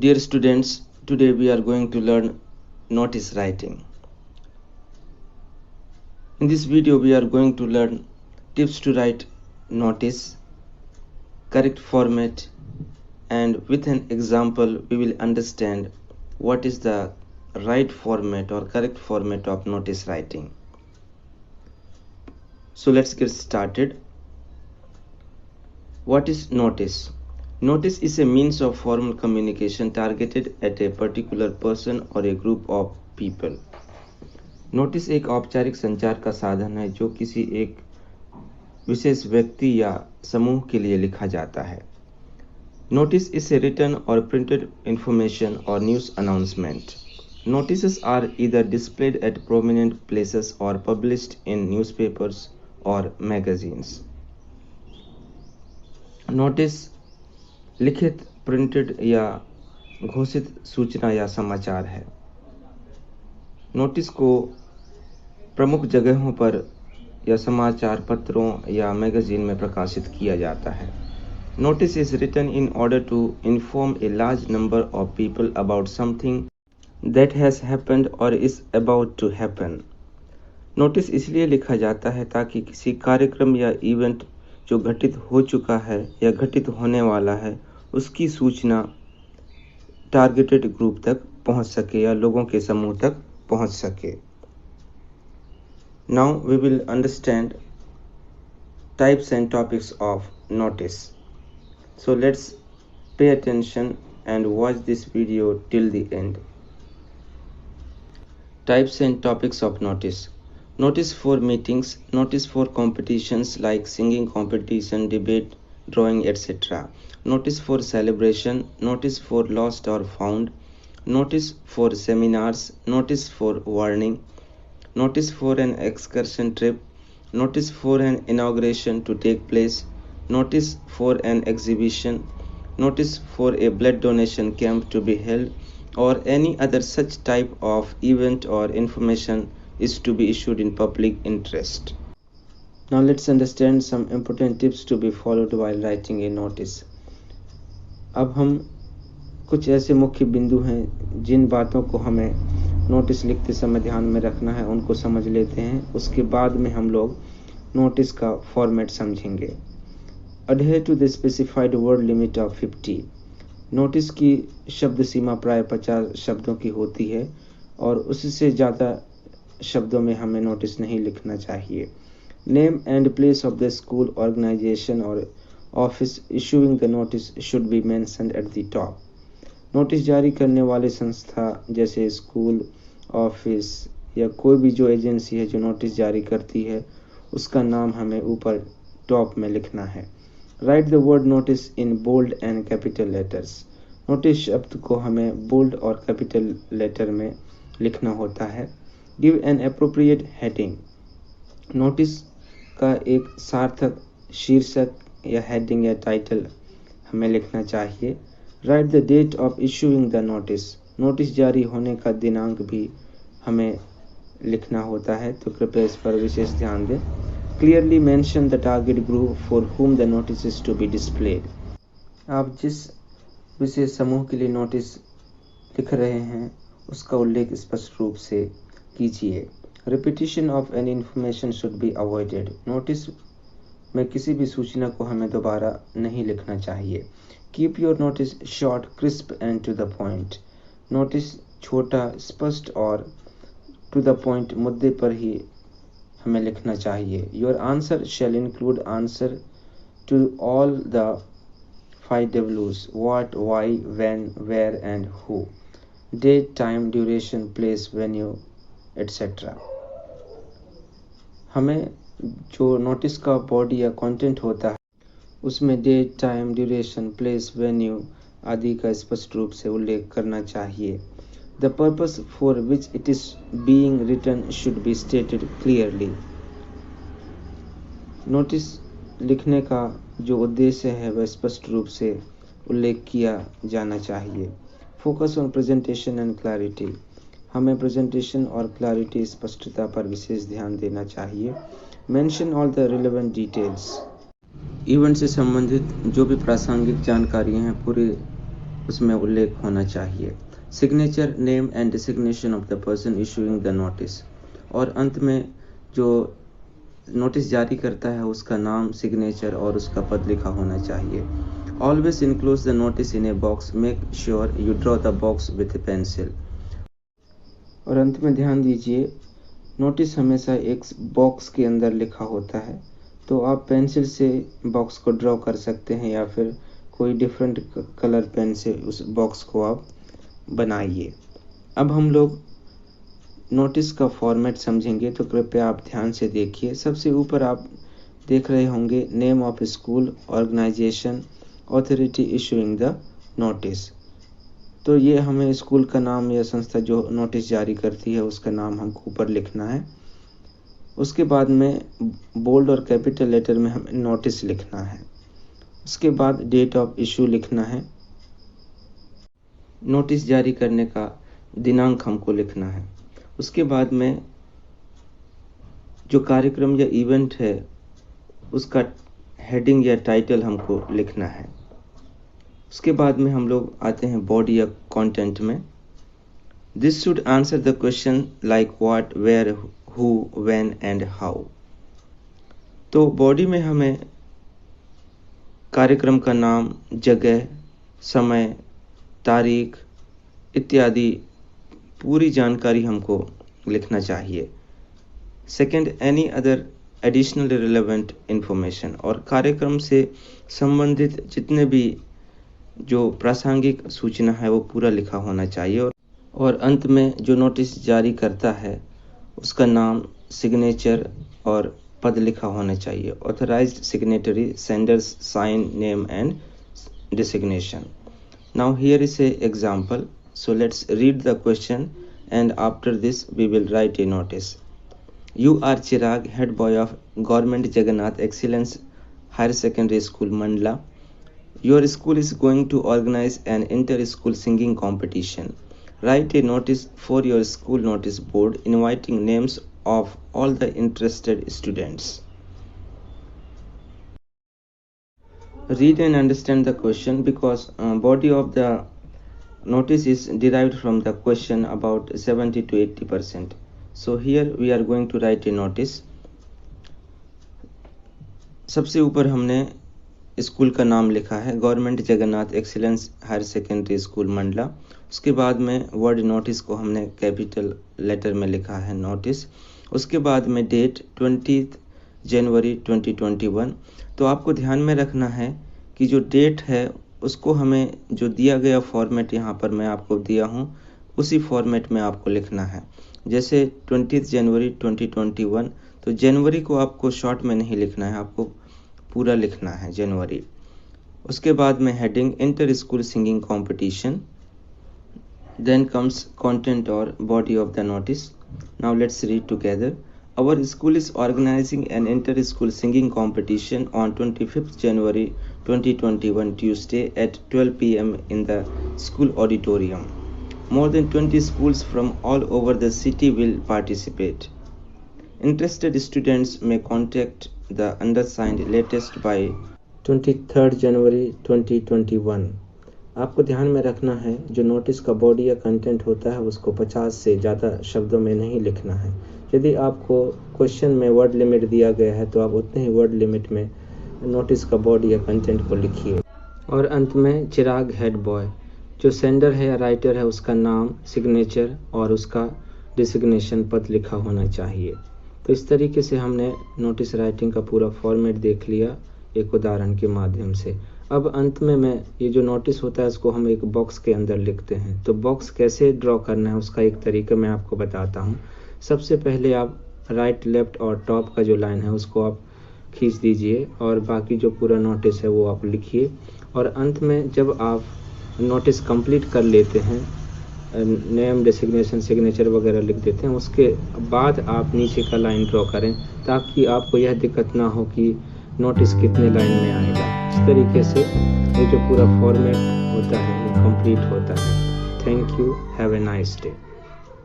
Dear students, today we are going to learn notice writing. In this video, we are going to learn tips to write notice, correct format, and with an example, we will understand what is the right format or correct format of notice writing. So let's get started. What is notice? Notice is a means of formal communication targeted at a particular person or a group of people. Notice एक औपचारिक संचार का साधन है जो किसी एक विशेष व्यक्ति या समूह के लिए लिखा जाता है. Notice is a written or printed information or news announcement. Notices are either displayed at prominent places or published in newspapers or magazines. Notice लिखित, प्रिंटेड या घोषित सूचना या समाचार है. नोटिस को प्रमुख जगहों पर या समाचार पत्रों या मैगजीन में प्रकाशित किया जाता है. Notice is written in order to inform a large number of people about something that has happened और is about to happen. Notice इसलिए लिखा जाता है ताकि किसी कार्यक्रम या इवेंट जो घटित हो चुका है या घटित होने वाला है उसकी सूचना टारगेटेड ग्रुप तक पहुंच सके या लोगों के समूह तक पहुंच सके. Now we will understand types and topics of notice. So let's pay attention and watch this video till the end. Types and topics of notice. Notice for meetings, notice for competitions like singing competition, debate, drawing, etc. Notice for celebration, notice for lost or found, notice for seminars, notice for warning, notice for an excursion trip, notice for an inauguration to take place, notice for an exhibition, notice for a blood donation camp to be held, or any other such type of event or information is to be issued in public interest. Now let's understand some important tips to be followed while writing a notice. अब हम कुछ ऐसे मुख्य बिंदु हैं जिन बातों को हमें नोटिस लिखते समय ध्यान में रखना है उनको समझ लेते हैं. उसके बाद में हम लोग नोटिस का फॉर्मेट समझेंगे. Adhere to the specified word limit of 50. Notice की शब्द सीमा प्राय 50 शब्दों की होती है और उससे ज़्यादा शब्दों में हमें नोटिस नहीं लिखना चाहिए. Name and place of the school, organization और office issuing the notice should be mentioned at the top. नोटिस जारी करने वाले संस्था जैसे स्कूल, ऑफिस या कोई भी जो एजेंसी है जो नोटिस जारी करती है उसका नाम हमें ऊपर टॉप में लिखना है. Write the word notice in bold and capital letters. Notice शब्द को हमें बोल्ड और कैपिटल लेटर में लिखना होता है. Give an appropriate heading. Notice का एक सार्थक शीर्षक या हेडिंग या टाइटल हमें लिखना चाहिए. Write the date of issuing the notice. Notice जारी होने का दिनांक भी हमें लिखना होता है तो कृपया इस पर विशेष ध्यान दें. Clearly mention the target group for whom the notice is to be displayed. आप जिस विशेष समूह के लिए नोटिस लिख रहे हैं उसका उल्लेख स्पष्ट रूप से कीजिए. Repetition of any information should be avoided. Notice में किसी भी सूचना को हमें दोबारा नहीं लिखना चाहिए. Keep your notice short, crisp and to the point. Notice छोटा, स्पष्ट और टू द पॉइंट मुद्दे पर ही हमें लिखना चाहिए. Your answer shall include answer to all the 5 W's: what, why, when, where and who, date, time, duration, place, venue, etc. हमें जो नोटिस का बॉडी या कंटेंट होता है उसमें date, time, duration, place, venue आदि का स्पष्ट रूप से उल्लेख करना चाहिए. The purpose for which it is being written should be stated clearly. Notice लिखने का जो उद्देश्य है वह स्पष्ट रूप से उल्लेख किया जाना चाहिए. Focus on presentation and clarity. हमें प्रेजेंटेशन और क्लैरिटी, स्पष्टता पर विशेष ध्यान देना चाहिए. Mention all the relevant details. Event से संबंधित जो भी प्रासंगिक जानकारी हैं पूरे उसमें उल्लेख होना चाहिए। Signature, name and designation of the person issuing the notice, और अंत में जो नोटिस जारी करता है उसका नाम, सिग्नेचर और उसका पद लिखा होना चाहिए। Always enclose the notice in a box, make sure you draw the box with A pencil. और अंत में ध्यान दीजिए, नोटिस हमेशा एक बॉक्स के अंदर लिखा होता है, तो आप पेंसिल से बॉक्स को ड्रॉ कर सकते हैं या फिर कोई डिफरेंट कलर पेन से उस बॉक्स को आप बनाइए। अब हम लोग नोटिस का फॉर्मेट समझेंगे, तो कृपया आप ध्यान से देखिए। सबसे ऊपर आप देख रहे होंगे name of school, organisation, authority issuing the notice. तो ये हमें स्कूल का नाम या संस्था जो नोटिस जारी करती है उसका नाम हमको ऊपर लिखना है। उसके बाद में बोल्ड और कैपिटल लेटर में हमें नोटिस लिखना है। उसके बाद डेट ऑफ इशू लिखना है। नोटिस जारी करने का दिनांक हमको लिखना है। उसके बाद में जो कार्यक्रम या इवेंट है उसका हेडिंग या टाइटल हमको लिखना है। उसके बाद में हम लोग आते हैं बॉडी या कंटेंट में। This should answer the question like what, where, who, when and how. तो बॉडी में हमें कार्यक्रम का नाम, जगह, समय, तारीख इत्यादि पूरी जानकारी हमको लिखना चाहिए। Second, any other additional relevant information, और कार्यक्रम से संबंधित जितने भी जो प्रासंगिक सूचना है वो पूरा लिखा होना चाहिए। और अंत में जो नोटिस जारी करता है उसका नाम, सिग्नेचर और पद लिखा होना चाहिए। Authorised signatory, sender's sign, name and designation. Now here is a example, so let's read the question and after this we will write a notice. You are Chirag, head boy of Government Jagannath Excellence Higher Secondary School, Mandla. Your school is going to organize an inter-school singing competition. Write a notice for your school notice board inviting names of all the interested students. Read and understand the question, because body of the notice is derived from the question about 70 to 80%. So here we are going to write a notice. सबसे ऊपर हमने school का नाम लिखा है, government Jagannath excellence higher secondary school Mandla. उसके बाद में वर्ड नोटिस को हमने कैपिटल लेटर में लिखा है, नोटिस। उसके बाद में डेट 20 जनवरी 2021। तो आपको ध्यान में रखना है कि जो डेट है उसको हमें जो दिया गया फॉर्मेट यहाँ पर मैं आपको दिया हूँ उसी फॉर्मेट में आपको लिखना है। जैसे 20 जनवरी 2021, तो जनवरी को आपको शॉर्ट में नहीं लिखना है, आपको पूरा लिखना है जनवरी। उसके बाद में heading, inter school singing competition. Then comes content और body of the notice. Now let's read together. Our school is organizing an inter-school singing competition on 25th January 2021 Tuesday at 12 p.m. in the school auditorium. More than 20 schools from all over the city will participate. Interested students may contact the undersigned latest by 23rd January 2021. आपको ध्यान में रखना है जो notice का body या content होता है उसको 50 से ज़्यादा शब्दों में नहीं लिखना है। यदि आपको क्वेश्चन में वर्ड लिमिट दिया गया है तो आप उतने ही वर्ड लिमिट में नोटिस का बॉडी या कंटेंट को लिखिए। और अंत में चिराग हेड बॉय, जो सेंडर है या राइटर है उसका नाम, सिग्नेचर और उसका डिसिग्नेशन पद लिखा होना चाहिए। तो इस तरीके से हमने नोटिस राइटिंग का पूरा फॉर्मेट देख लिया एक उदाहरण के माध्यम से। अब अंत में मैं ये जो नोटिस होता है उसको हम एक बॉक्स के अंदर लिखते हैं। तो बॉक्स कैसे ड्रॉ करना है उसका एक तरीका मैं आपको बताता हूँ। सबसे पहले आप राइट, लेफ्ट और टॉप का जो लाइन है उसको आप खींच दीजिए और बाकी जो पूरा नोटिस है वो आप लिखिए। और अंत में जब आप नोटिस कंप्लीट कर लेते हैं, नेम, डिसिग्नेशन, सिग्नेचर वगैरह लिख देते हैं, उसके बाद आप नीचे का लाइन ड्रॉ करें ताकि आपको यह दिक्कत ना हो कि नोटिस कितने लाइन में आएगा। इस तरीके से ये जो पूरा फॉर्मेट होता है वो कंप्लीट होता है। Thank you, have a nice day.